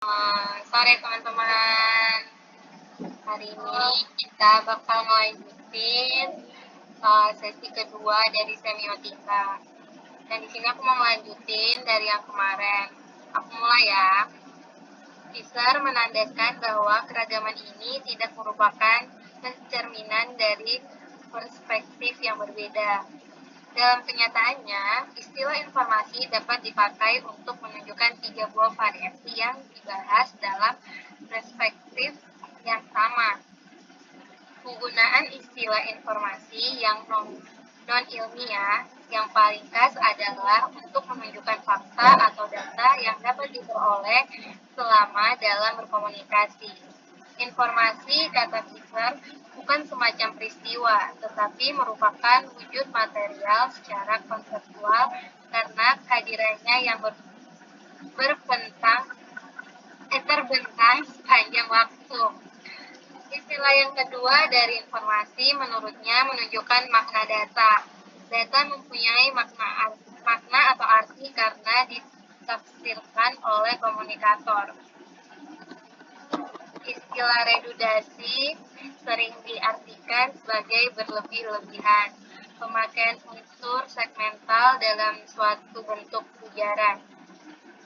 Sore teman-teman, hari ini kita bakal melanjutin sesi kedua dari semiotika. Dan di sini aku mau melanjutin dari yang kemarin. Aku mulai ya. Fischer menandakan bahwa keragaman ini tidak merupakan pencerminan dari perspektif yang berbeda. Dalam kenyataannya, istilah informasi dapat dipakai untuk menunjukkan 3 buah variasi yang dibahas dalam perspektif yang sama. Penggunaan istilah informasi yang non-ilmiah yang paling khas adalah untuk menunjukkan fakta atau data yang dapat diperoleh selama dalam berkomunikasi. Informasi, kata Fischer, bukan semacam peristiwa, tetapi merupakan wujud material secara konseptual karena kehadirannya yang terbentang sepanjang waktu. Istilah yang kedua dari informasi menurutnya menunjukkan makna data. Data mempunyai makna atau arti karena ditafsirkan oleh komunikator. Istilah redundasi sering diartikan sebagai berlebih-lebihan, pemakaian unsur segmental dalam suatu bentuk ujaran.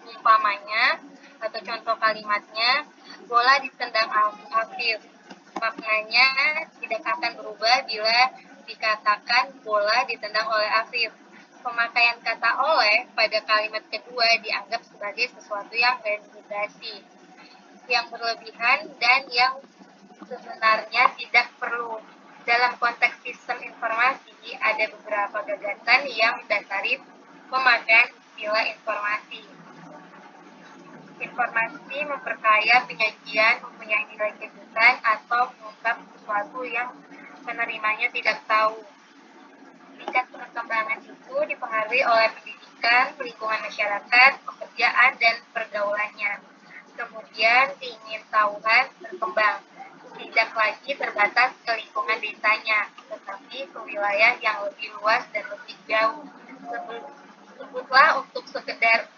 Umpamanya, atau contoh kalimatnya, bola ditendang Afif. Maknanya tidak akan berubah bila dikatakan bola ditendang oleh Afif. Pemakaian kata oleh pada kalimat kedua dianggap sebagai sesuatu yang redundasi, yang berlebihan dan yang sebenarnya tidak perlu. Dalam konteks sistem informasi, ada beberapa gagasan yang mendasari pemakaian istilah informasi. Informasi memperkaya penyajian, mempunyai nilai kejutan atau mengungkap sesuatu yang penerimanya tidak tahu. Tingkat perkembangan itu dipengaruhi oleh pendidikan, lingkungan masyarakat, pekerjaan, dan pergaulannya. Kemudian keingintahuan berkembang, tidak lagi terbatas ke lingkungan desanya, tetapi ke wilayah yang lebih luas dan lebih jauh. Sebutlah untuk sekedar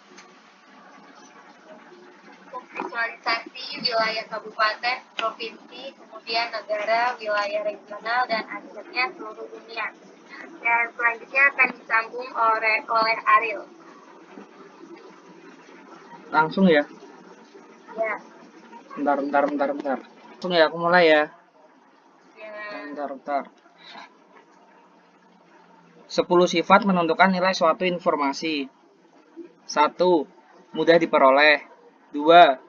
visualisasi wilayah kabupaten, provinsi, kemudian negara, wilayah regional, dan akhirnya seluruh dunia. Dan selanjutnya akan disambung oleh Ariel. Langsung ya? Ya. Bentar. Langsung ya, aku mulai ya. Ya. Bentar. 10 sifat menentukan nilai suatu informasi. 1. Mudah diperoleh. 2.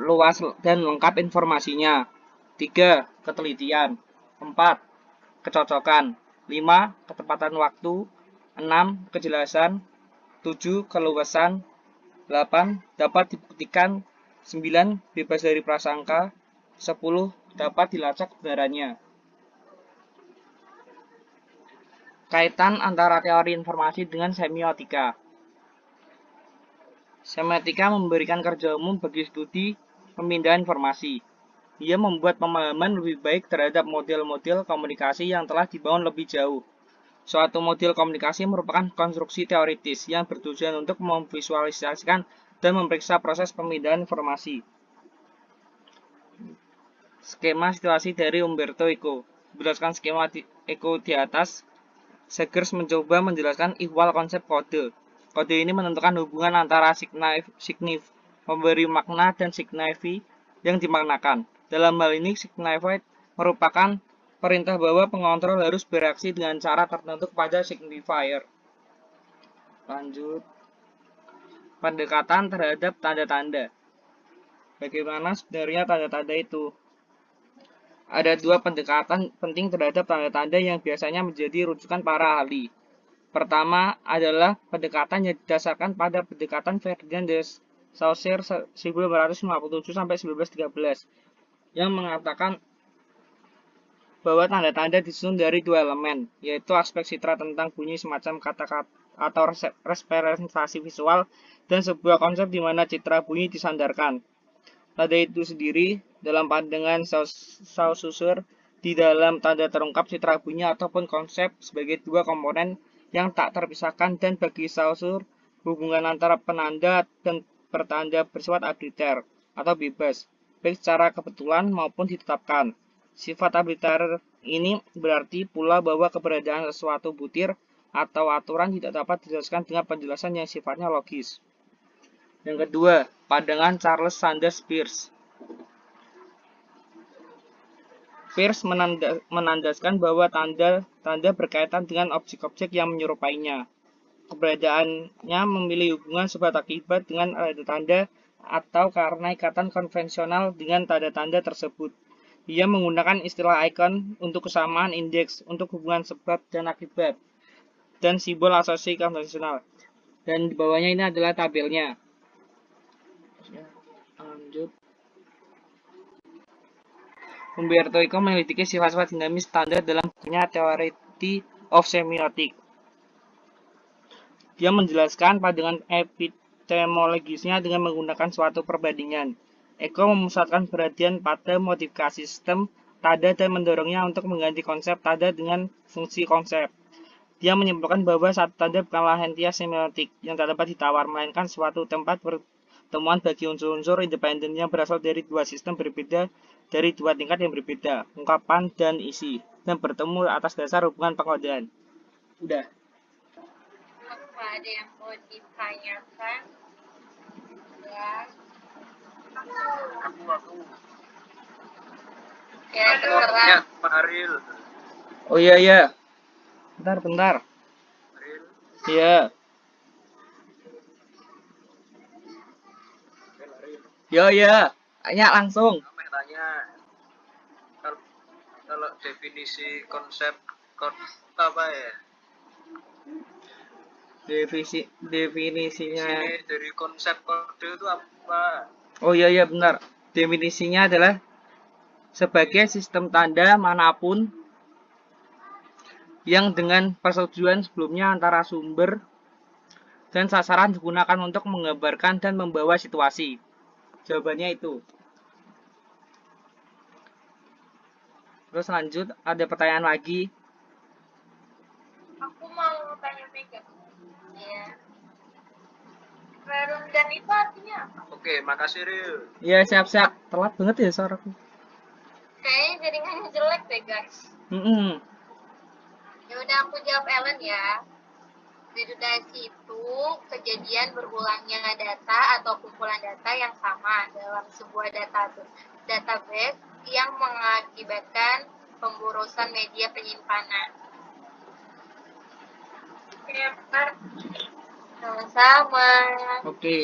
Luas dan lengkap informasinya. 3. Ketelitian. 4. Kecocokan. 5. Ketepatan waktu. 6. Kejelasan. 7. Keluasan. 8. Dapat dibuktikan. 9. Bebas dari prasangka. 10. Dapat dilacak kebenarannya. Kaitan antara teori informasi dengan semiotika. Semiotika memberikan kerja umum bagi studi pemindahan informasi. Ia membuat pemahaman lebih baik terhadap model-model komunikasi yang telah dibangun lebih jauh. Suatu model komunikasi merupakan konstruksi teoritis yang bertujuan untuk memvisualisasikan dan memeriksa proses pemindahan informasi. Skema situasi dari Umberto Eco. Berdasarkan skema Eco di atas, Segers mencoba menjelaskan ihwal konsep kode. Kode ini menentukan hubungan antara signif, pemberi makna, dan signifi yang dimaknakan. Dalam hal ini, signified merupakan perintah bahwa pengontrol harus bereaksi dengan cara tertentu kepada signifier. Lanjut. Pendekatan terhadap tanda-tanda. Bagaimana sebenarnya tanda-tanda itu? Ada 2 pendekatan penting terhadap tanda-tanda yang biasanya menjadi rujukan para ahli. Pertama adalah pendekatan yang didasarkan pada pendekatan Ferdinand de Saussure 1857-1913 yang mengatakan bahwa tanda-tanda disusun dari 2 elemen, yaitu aspek citra tentang bunyi semacam kata-kata atau representasi visual dan sebuah konsep di mana citra bunyi disandarkan. Tanda itu sendiri dalam pandangan Saussure di dalam tanda terungkap citra bunyi ataupun konsep sebagai 2 komponen yang tak terpisahkan, dan bagi Saussure hubungan antara penanda dan bertanda bersifat arbitrary atau bebas, baik secara kebetulan maupun ditetapkan. Sifat arbitrary ini berarti pula bahwa keberadaan sesuatu butir atau aturan tidak dapat dijelaskan dengan penjelasan yang sifatnya logis. Yang kedua, pandangan Charles Sanders Peirce. Peirce menandaskan bahwa tanda berkaitan dengan objek-objek yang menyerupainya. Keberadaannya memiliki hubungan sebab akibat dengan ada tanda atau karena ikatan konvensional dengan tanda-tanda tersebut. Ia menggunakan istilah icon untuk kesamaan indeks untuk hubungan sebab dan akibat dan simbol asosiasi konvensional. Dan di bawahnya ini adalah tabelnya. Lanjut. Umberto Eco meneliti sifat-sifat dinamis tanda dalam bukunya Theory of Semiotics. Dia menjelaskan pandangan epistemologisnya dengan menggunakan suatu perbandingan. Eco memusatkan perhatian pada modifikasi sistem tanda dan mendorongnya untuk mengganti konsep tanda dengan fungsi konsep. Dia menyimpulkan bahwa satu tanda bukanlah entitas semiotik yang tak dapat ditawar, melainkan suatu tempat pertemuan bagi unsur-unsur independen yang berasal dari dua sistem berbeda dari dua tingkat yang berbeda, ungkapan dan isi, dan bertemu atas dasar hubungan pengkodaan. Udah. Apa ada yang mau ditanyakan? Ya. Aku. Ya, terserah. Pak Aril. Oh iya. Bentar. Aril. Iya. Ya. Tanya langsung. Tanya. Kalau definisi konsep apa ya? Definisinya dari konsep kode itu apa? Oh iya benar. Definisinya adalah sebagai sistem tanda manapun yang dengan persetujuan sebelumnya antara sumber dan sasaran digunakan untuk menggambarkan dan membawa situasi. Jawabannya itu. Terus lanjut, ada pertanyaan lagi. Aku mau tanya Mega. Ya. Redundan itu artinya apa? Oke, makasih Ril. Iya, siap. Telat banget ya suaraku. Kayaknya jaringannya jelek deh, guys. Ya udah, aku jawab Ellen ya. Redundansi itu kejadian berulangnya data atau kumpulan data yang sama dalam sebuah database yang mengakibatkan pemborosan media penyimpanan. Oke, Pak. Sama-sama. Oke.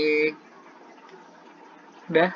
Udah.